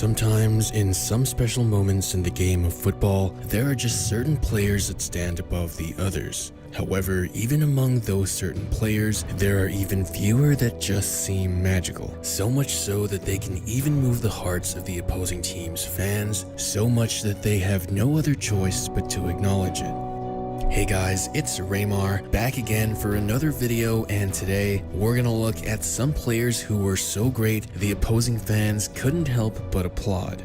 Sometimes, in some special moments in the game of football, there are just certain players that stand above the others. However, even among those certain players, there are even fewer that just seem magical. So much so that they can even move the hearts of the opposing team's fans, so much that they have no other choice but to acknowledge it. Hey guys, it's Raymar, back again for another video, and today we're gonna look at some players who were so great the opposing fans couldn't help but applaud.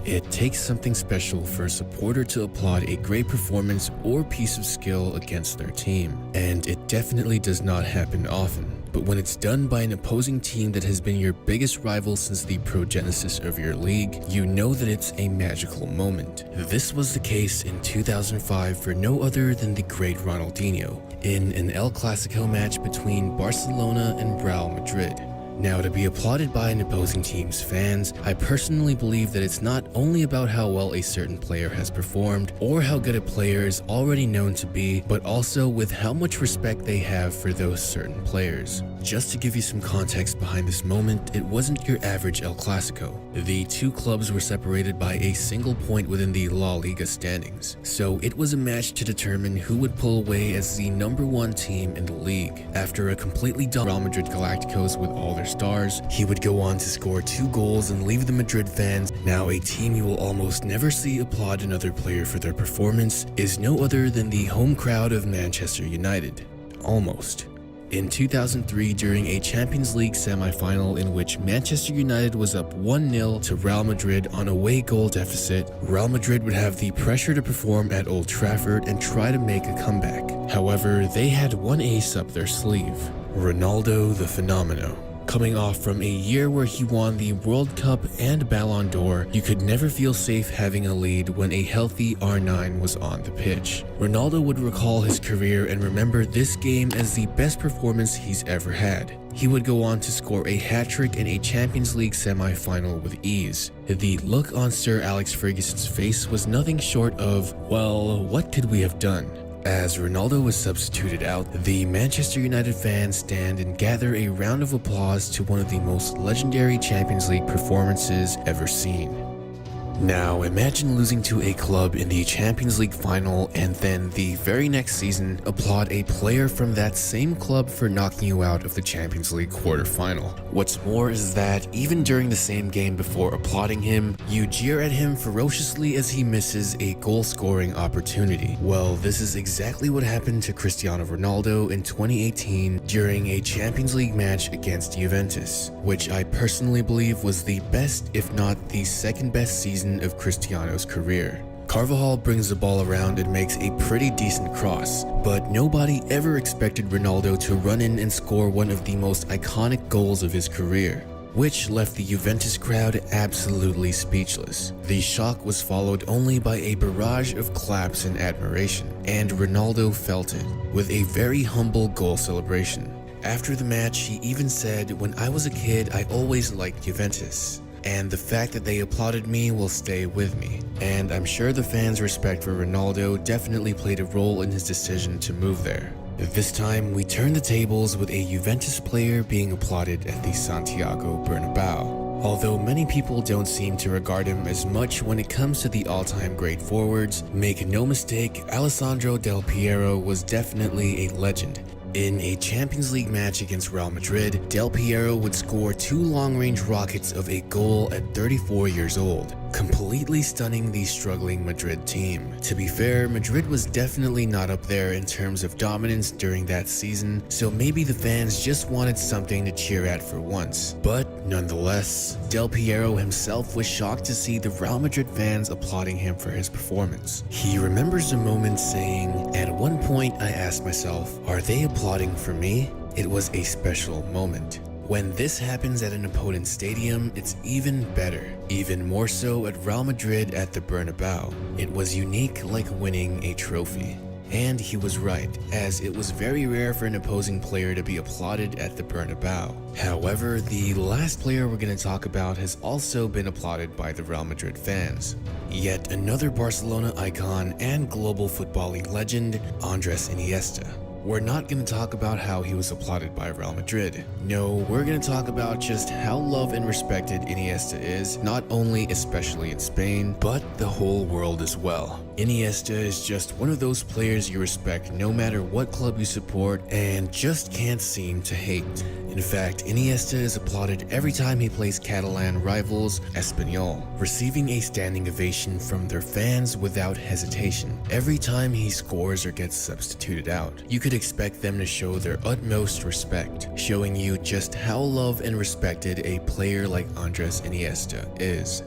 It takes something special for a supporter to applaud a great performance or piece of skill against their team, and it definitely does not happen often. But when it's done by an opposing team that has been your biggest rival since the progenesis of your league, you know that it's a magical moment. This was the case in 2005 for no other than the great Ronaldinho, in an El Clasico match between Barcelona and Real Madrid. Now, to be applauded by an opposing team's fans, I personally believe that it's not only about how well a certain player has performed or how good a player is already known to be, but also with how much respect they have for those certain players. Just to give you some context behind this moment, it wasn't your average El Clasico. The two clubs were separated by a single point within the La Liga standings, so it was a match to determine who would pull away as the #1 team in the league. After a completely dominant Real Madrid Galacticos with all their stars, he would go on to score 2 goals and leave the Madrid fans. Now, a team you will almost never see applaud another player for their performance is no other than the home crowd of Manchester United. Almost. In 2003, during a Champions League semi-final in which Manchester United was up 1-0 to Real Madrid on away goal deficit, Real Madrid would have the pressure to perform at Old Trafford and try to make a comeback. However, they had one ace up their sleeve: Ronaldo the Fenomeno. Coming off from a year where he won the World Cup and Ballon d'Or, you could never feel safe having a lead when a healthy R9 was on the pitch. Ronaldo would recall his career and remember this game as the best performance he's ever had. He would go on to score a hat-trick in a Champions League semi-final with ease. The look on Sir Alex Ferguson's face was nothing short of, well, what could we have done? As Ronaldo was substituted out, the Manchester United fans stand and gather a round of applause to one of the most legendary Champions League performances ever seen. Now, imagine losing to a club in the Champions League final and then the very next season applaud a player from that same club for knocking you out of the Champions League quarterfinal. What's more is that even during the same game before applauding him, you jeer at him ferociously as he misses a goal-scoring opportunity. Well, this is exactly what happened to Cristiano Ronaldo in 2018 during a Champions League match against Juventus, which I personally believe was the best, if not the second best season of Cristiano's career. Carvajal brings the ball around and makes a pretty decent cross, but nobody ever expected Ronaldo to run in and score one of the most iconic goals of his career, which left the Juventus crowd absolutely speechless. The shock was followed only by a barrage of claps and admiration, and Ronaldo felt it, with a very humble goal celebration. After the match, he even said, "When I was a kid, I always liked Juventus, and the fact that they applauded me will stay with me." And I'm sure the fans' respect for Ronaldo definitely played a role in his decision to move there. This time, we turn the tables with a Juventus player being applauded at the Santiago Bernabeu. Although many people don't seem to regard him as much when it comes to the all-time great forwards, make no mistake, Alessandro Del Piero was definitely a legend. In a Champions League match against Real Madrid, Del Piero would score 2 long-range rockets of a goal at 34 years old, completely stunning the struggling Madrid team. To be fair, Madrid was definitely not up there in terms of dominance during that season, so maybe the fans just wanted something to cheer at for once. But nonetheless, Del Piero himself was shocked to see the Real Madrid fans applauding him for his performance. He remembers the moment saying, "At one point I asked myself, are they applauding for me? It was a special moment." When this happens at an opponent's stadium, it's even better. Even more so at Real Madrid at the Bernabeu. It was unique, like winning a trophy. And he was right, as it was very rare for an opposing player to be applauded at the Bernabeu. However, the last player we're going to talk about has also been applauded by the Real Madrid fans. Yet another Barcelona icon and global footballing legend, Andres Iniesta. We're not going to talk about how he was applauded by Real Madrid. No, we're going to talk about just how loved and respected Iniesta is, not only especially in Spain, but the whole world as well. Iniesta is just one of those players you respect no matter what club you support and just can't seem to hate. In fact, Iniesta is applauded every time he plays Catalan rivals Espanyol, receiving a standing ovation from their fans without hesitation every time he scores or gets substituted out. You could expect them to show their utmost respect, showing you just how loved and respected a player like Andres Iniesta is.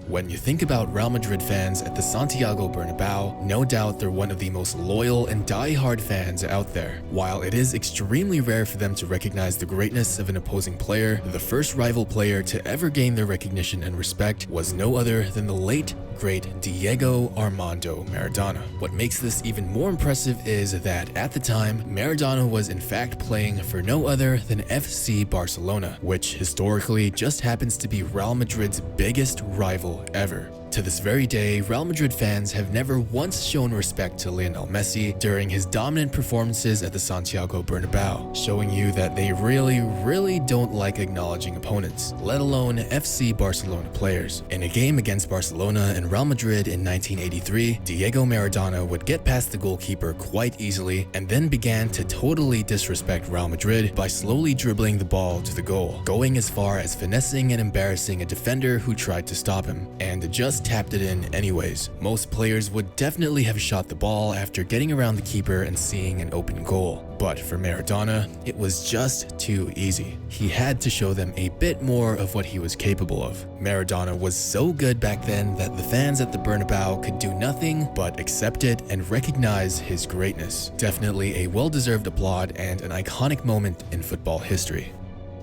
When you think about Real Madrid fans at the Santiago Bernabeu, no doubt they're one of the most loyal and die-hard fans out there. While it is extremely rare for them to recognize the greatness of an opposing player, the first rival player to ever gain their recognition and respect was no other than the late, great Diego Armando Maradona. What makes this even more impressive is that at the time, Maradona was in fact playing for no other than FC Barcelona, which historically just happens to be Real Madrid's biggest rival ever. To this very day, Real Madrid fans have never once shown respect to Lionel Messi during his dominant performances at the Santiago Bernabeu, showing you that they really don't like acknowledging opponents, let alone FC Barcelona players. In a game against Barcelona and Real Madrid in 1983, Diego Maradona would get past the goalkeeper quite easily and then began to totally disrespect Real Madrid by slowly dribbling the ball to the goal, going as far as finessing and embarrassing a defender who tried to stop him, and just tapped it in anyways. Most players would definitely have shot the ball after getting around the keeper and seeing an open goal. But for Maradona, it was just too easy. He had to show them a bit more of what he was capable of. Maradona was so good back then that the fans at the Bernabeu could do nothing but accept it and recognize his greatness. Definitely a well-deserved applaud and an iconic moment in football history.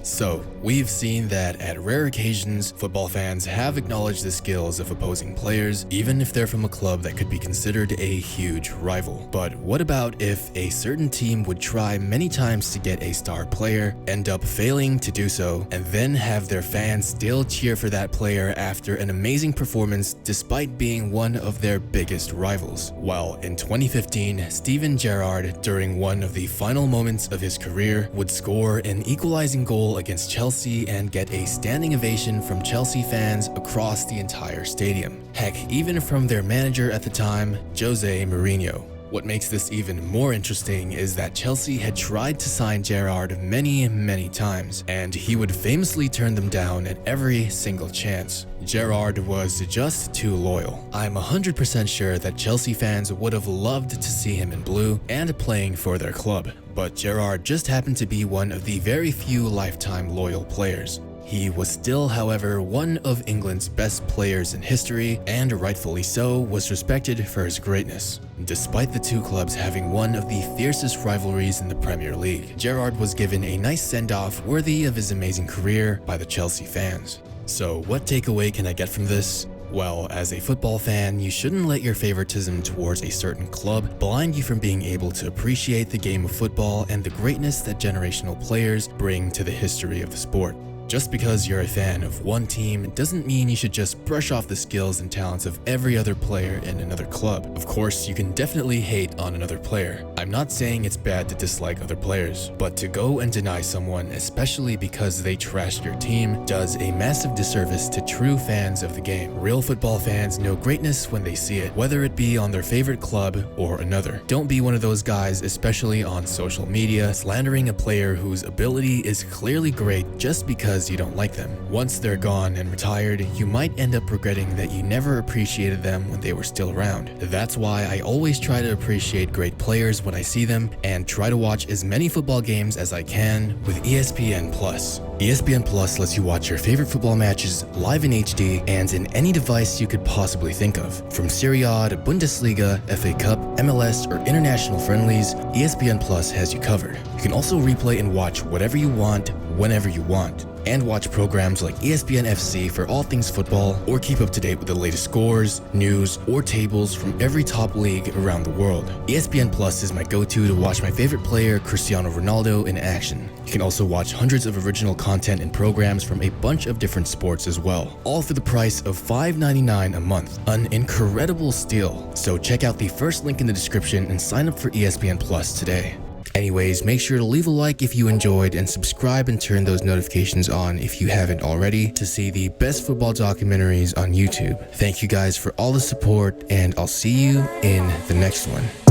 So, we've seen that at rare occasions, football fans have acknowledged the skills of opposing players, even if they're from a club that could be considered a huge rival. But what about if a certain team would try many times to get a star player, end up failing to do so, and then have their fans still cheer for that player after an amazing performance despite being one of their biggest rivals? Well, in 2015, Steven Gerrard, during one of the final moments of his career, would score an equalizing goal against Chelsea and get a standing ovation from Chelsea fans across the entire stadium. Heck, even from their manager at the time, Jose Mourinho. What makes this even more interesting is that Chelsea had tried to sign Gerrard many times, and he would famously turn them down at every single chance. Gerrard was just too loyal. I'm 100% sure that Chelsea fans would have loved to see him in blue and playing for their club, but Gerrard just happened to be one of the very few lifetime loyal players. He was still, however, one of England's best players in history, and rightfully so, was respected for his greatness. Despite the two clubs having one of the fiercest rivalries in the Premier League, Gerrard was given a nice send-off worthy of his amazing career by the Chelsea fans. So what takeaway can I get from this? Well, as a football fan, you shouldn't let your favoritism towards a certain club blind you from being able to appreciate the game of football and the greatness that generational players bring to the history of the sport. Just because you're a fan of one team doesn't mean you should just brush off the skills and talents of every other player in another club. Of course, you can definitely hate on another player. I'm not saying it's bad to dislike other players, but to go and deny someone, especially because they trashed your team, does a massive disservice to true fans of the game. Real football fans know greatness when they see it, whether it be on their favorite club or another. Don't be one of those guys, especially on social media, slandering a player whose ability is clearly great just because you don't like them. Once they're gone and retired, you might end up regretting that you never appreciated them when they were still around. That's why I always try to appreciate great players when I see them and try to watch as many football games as I can with ESPN+. ESPN+ lets you watch your favorite football matches live in HD and in any device you could possibly think of. From Serie A to Bundesliga, FA Cup, MLS, or international friendlies, ESPN+ has you covered. You can also replay and watch whatever you want, whenever you want. and watch programs like ESPN FC for all things football, or keep up to date with the latest scores, news, or tables from every top league around the world. ESPN Plus is my go-to to watch my favorite player, Cristiano Ronaldo, in action. You can also watch hundreds of original content and programs from a bunch of different sports as well, all for the price of $5.99 a month. An incredible steal. So check out the first link in the description and sign up for ESPN Plus today. Anyways, make sure to leave a like if you enjoyed and subscribe and turn those notifications on if you haven't already to see the best football documentaries on YouTube. Thank you guys for all the support, and I'll see you in the next one.